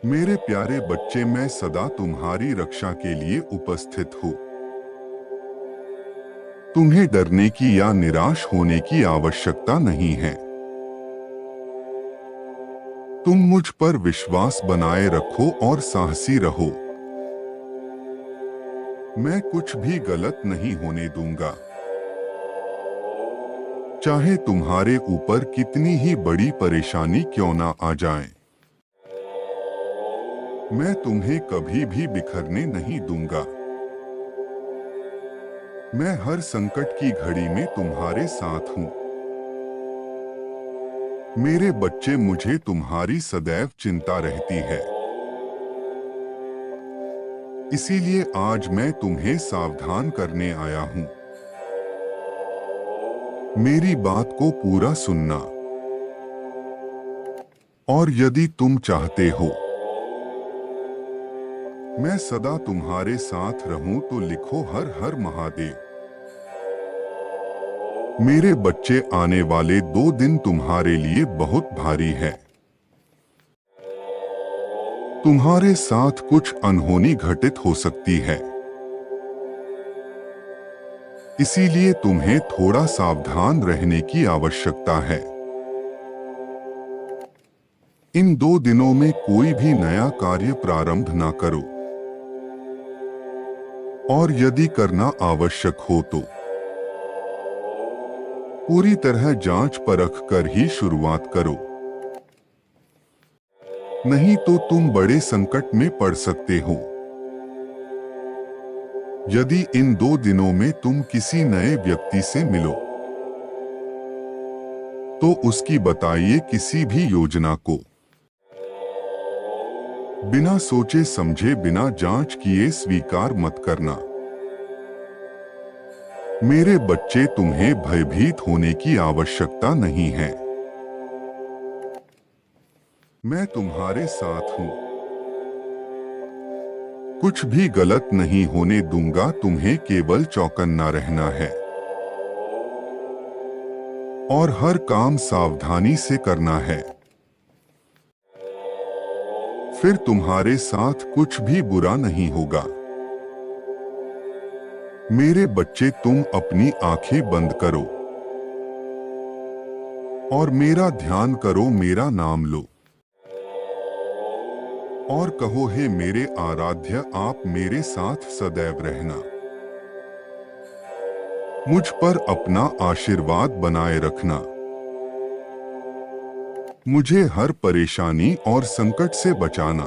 मेरे प्यारे बच्चे, मैं सदा तुम्हारी रक्षा के लिए उपस्थित हूँ। तुम्हें डरने की या निराश होने की आवश्यकता नहीं है। तुम मुझ पर विश्वास बनाए रखो और साहसी रहो। मैं कुछ भी गलत नहीं होने दूंगा। चाहे तुम्हारे ऊपर कितनी ही बड़ी परेशानी क्यों ना आ जाए, मैं तुम्हें कभी भी बिखरने नहीं दूंगा। मैं हर संकट की घड़ी में तुम्हारे साथ हूँ। मेरे बच्चे, मुझे तुम्हारी सदैव चिंता रहती है। इसीलिए आज मैं तुम्हें सावधान करने आया हूँ। मेरी बात को पूरा सुनना। और यदि तुम चाहते हो मैं सदा तुम्हारे साथ रहूं, तो लिखो हर हर महादेव। मेरे बच्चे, आने वाले 2 दिन तुम्हारे लिए बहुत भारी है। तुम्हारे साथ कुछ अनहोनी घटित हो सकती है। इसीलिए तुम्हें थोड़ा सावधान रहने की आवश्यकता है। इन 2 दिनों में कोई भी नया कार्य प्रारंभ ना करो। और यदि करना आवश्यक हो तो पूरी तरह जांच परख कर ही शुरुआत करो। नहीं तो तुम बड़े संकट में पड़ सकते हो। यदि इन 2 दिनों में तुम किसी नए व्यक्ति से मिलो, तो उसकी बताइए किसी भी योजना को बिना सोचे समझे, बिना जांच किए स्वीकार मत करना। मेरे बच्चे, तुम्हें भयभीत होने की आवश्यकता नहीं है। मैं तुम्हारे साथ हूं। कुछ भी गलत नहीं होने दूंगा। तुम्हें केवल चौकन्ना रहना है और हर काम सावधानी से करना है। फिर तुम्हारे साथ कुछ भी बुरा नहीं होगा। मेरे बच्चे, तुम अपनी आंखें बंद करो और मेरा ध्यान करो। मेरा नाम लो और कहो, हे मेरे आराध्य, आप मेरे साथ सदैव रहना। मुझ पर अपना आशीर्वाद बनाए रखना। मुझे हर परेशानी और संकट से बचाना।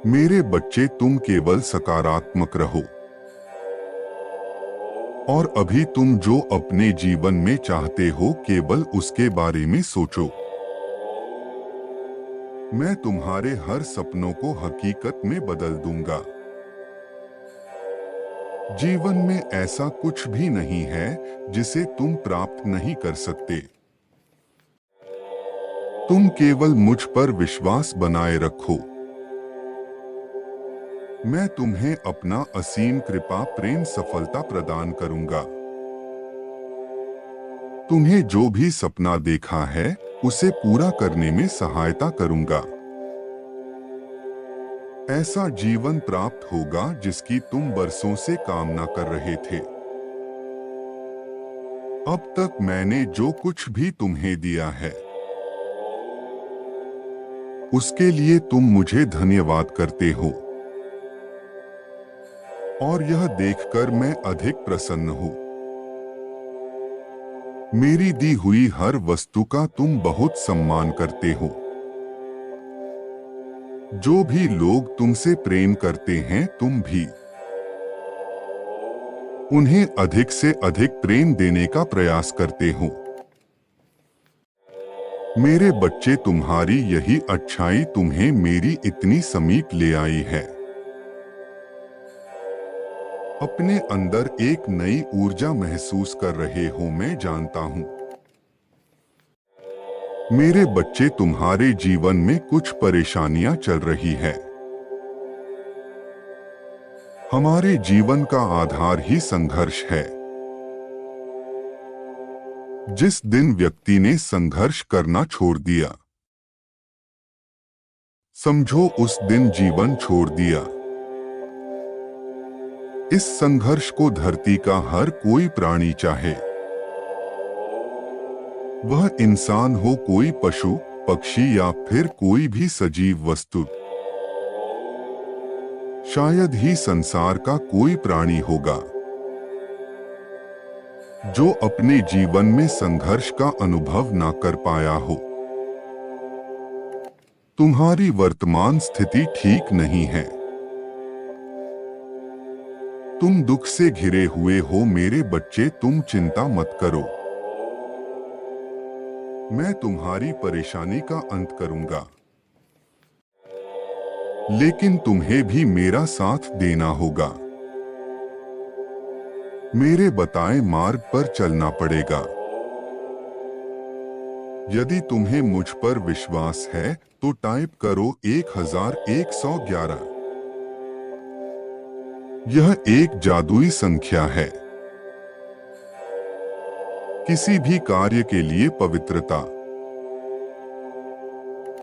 मेरे बच्चे, तुम केवल सकारात्मक रहो और अभी तुम जो अपने जीवन में चाहते हो, केवल उसके बारे में सोचो। मैं तुम्हारे हर सपनों को हकीकत में बदल दूंगा। जीवन में ऐसा कुछ भी नहीं है जिसे तुम प्राप्त नहीं कर सकते। तुम केवल मुझ पर विश्वास बनाए रखो। मैं तुम्हें अपना असीम कृपा, प्रेम, सफलता प्रदान करूंगा। तुम्हें जो भी सपना देखा है, उसे पूरा करने में सहायता करूंगा। ऐसा जीवन प्राप्त होगा जिसकी तुम बरसों से कामना कर रहे थे। अब तक मैंने जो कुछ भी तुम्हें दिया है, उसके लिए तुम मुझे धन्यवाद करते हो और यह देखकर मैं अधिक प्रसन्न हूँ। मेरी दी हुई हर वस्तु का तुम बहुत सम्मान करते हो। जो भी लोग तुमसे प्रेम करते हैं, तुम भी उन्हें अधिक से अधिक प्रेम देने का प्रयास करते हो। मेरे बच्चे, तुम्हारी यही अच्छाई तुम्हें मेरी इतनी समीप ले आई है। अपने अंदर एक नई ऊर्जा महसूस कर रहे हो, मैं जानता हूं। मेरे बच्चे, तुम्हारे जीवन में कुछ परेशानियां चल रही है। हमारे जीवन का आधार ही संघर्ष है। जिस दिन व्यक्ति ने संघर्ष करना छोड़ दिया, समझो उस दिन जीवन छोड़ दिया। इस संघर्ष को धरती का हर कोई प्राणी चाहे, वह इंसान हो, कोई पशु पक्षी या फिर कोई भी सजीव वस्तु। शायद ही संसार का कोई प्राणी होगा जो अपने जीवन में संघर्ष का अनुभव ना कर पाया हो। तुम्हारी वर्तमान स्थिति ठीक नहीं है। तुम दुख से घिरे हुए हो मेरे बच्चे, तुम चिंता मत करो। मैं तुम्हारी परेशानी का अंत करूंगा, लेकिन तुम्हें भी मेरा साथ देना होगा। मेरे बताए मार्ग पर चलना पड़ेगा। यदि तुम्हें मुझ पर विश्वास है तो टाइप करो 1111। यह एक जादुई संख्या है, किसी भी कार्य के लिए पवित्रता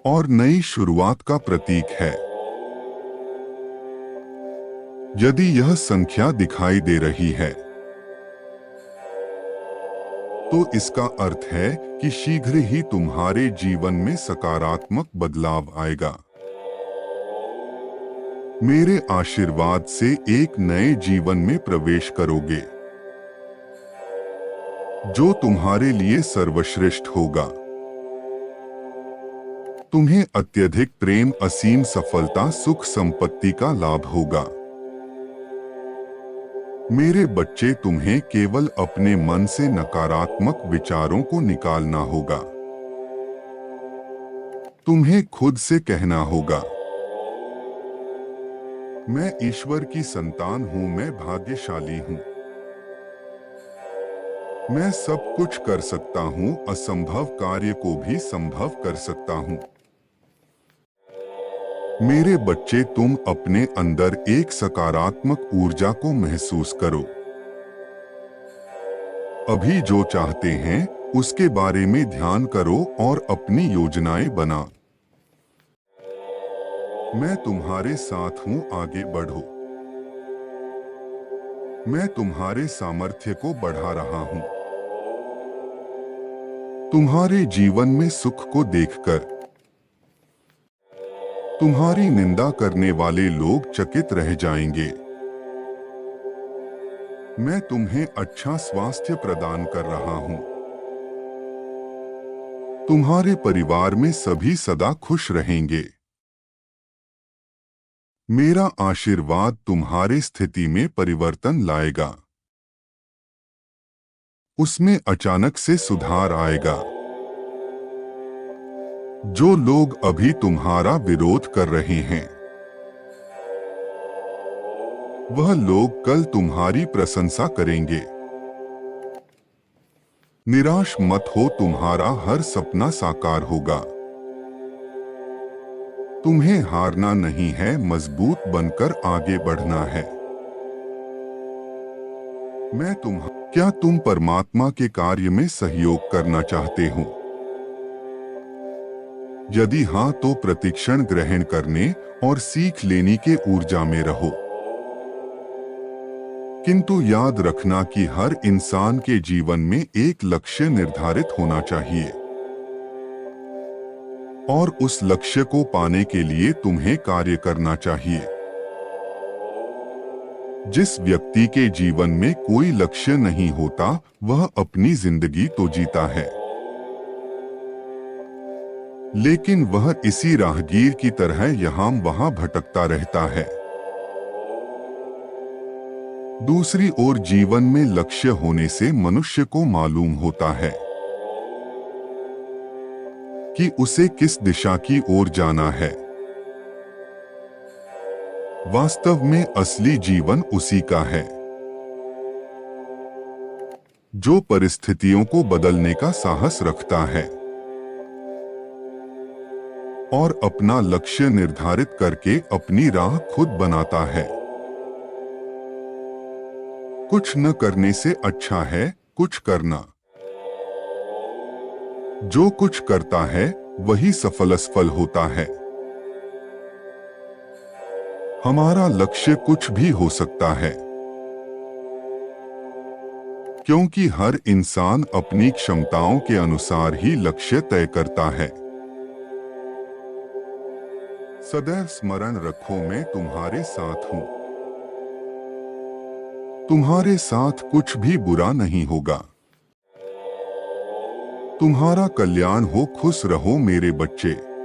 और नई शुरुआत का प्रतीक है। यदि यह संख्या दिखाई दे रही है तो इसका अर्थ है कि शीघ्र ही तुम्हारे जीवन में सकारात्मक बदलाव आएगा। मेरे आशीर्वाद से एक नए जीवन में प्रवेश करोगे जो तुम्हारे लिए सर्वश्रेष्ठ होगा। तुम्हें अत्यधिक प्रेम, असीम सफलता, सुख संपत्ति का लाभ होगा। मेरे बच्चे, तुम्हें केवल अपने मन से नकारात्मक विचारों को निकालना होगा। तुम्हें खुद से कहना होगा, मैं ईश्वर की संतान हूं, मैं भाग्यशाली हूं, मैं सब कुछ कर सकता हूं, असंभव कार्य को भी संभव कर सकता हूं। मेरे बच्चे, तुम अपने अंदर एक सकारात्मक ऊर्जा को महसूस करो। अभी जो चाहते हैं उसके बारे में ध्यान करो और अपनी योजनाएं बना। मैं तुम्हारे साथ हूं, आगे बढ़ो। मैं तुम्हारे सामर्थ्य को बढ़ा रहा हूं। तुम्हारे जीवन में सुख को देखकर तुम्हारी निंदा करने वाले लोग चकित रह जाएंगे। मैं तुम्हें अच्छा स्वास्थ्य प्रदान कर रहा हूं। तुम्हारे परिवार में सभी सदा खुश रहेंगे। मेरा आशीर्वाद तुम्हारी स्थिति में परिवर्तन लाएगा। उसमें अचानक से सुधार आएगा। जो लोग अभी तुम्हारा विरोध कर रहे हैं वह लोग कल तुम्हारी प्रशंसा करेंगे। निराश मत हो, तुम्हारा हर सपना साकार होगा। तुम्हें हारना नहीं है, मजबूत बनकर आगे बढ़ना है। क्या तुम परमात्मा के कार्य में सहयोग करना चाहते हो? यदि हाँ तो प्रतिक्षण ग्रहण करने और सीख लेने के ऊर्जा में रहो। किंतु याद रखना कि हर इंसान के जीवन में एक लक्ष्य निर्धारित होना चाहिए और उस लक्ष्य को पाने के लिए तुम्हें कार्य करना चाहिए। जिस व्यक्ति के जीवन में कोई लक्ष्य नहीं होता वह अपनी जिंदगी तो जीता है, लेकिन वह इसी राहगीर की तरह यहाँ वहां भटकता रहता है। दूसरी ओर जीवन में लक्ष्य होने से मनुष्य को मालूम होता है कि उसे किस दिशा की ओर जाना है। वास्तव में असली जीवन उसी का है जो परिस्थितियों को बदलने का साहस रखता है और अपना लक्ष्य निर्धारित करके अपनी राह खुद बनाता है। कुछ न करने से अच्छा है कुछ करना। जो कुछ करता है वही सफल होता है। हमारा लक्ष्य कुछ भी हो सकता है, क्योंकि हर इंसान अपनी क्षमताओं के अनुसार ही लक्ष्य तय करता है। सदैव स्मरण रखो, मैं तुम्हारे साथ हूँ। तुम्हारे साथ कुछ भी बुरा नहीं होगा। तुम्हारा कल्याण हो, खुश रहो मेरे बच्चे।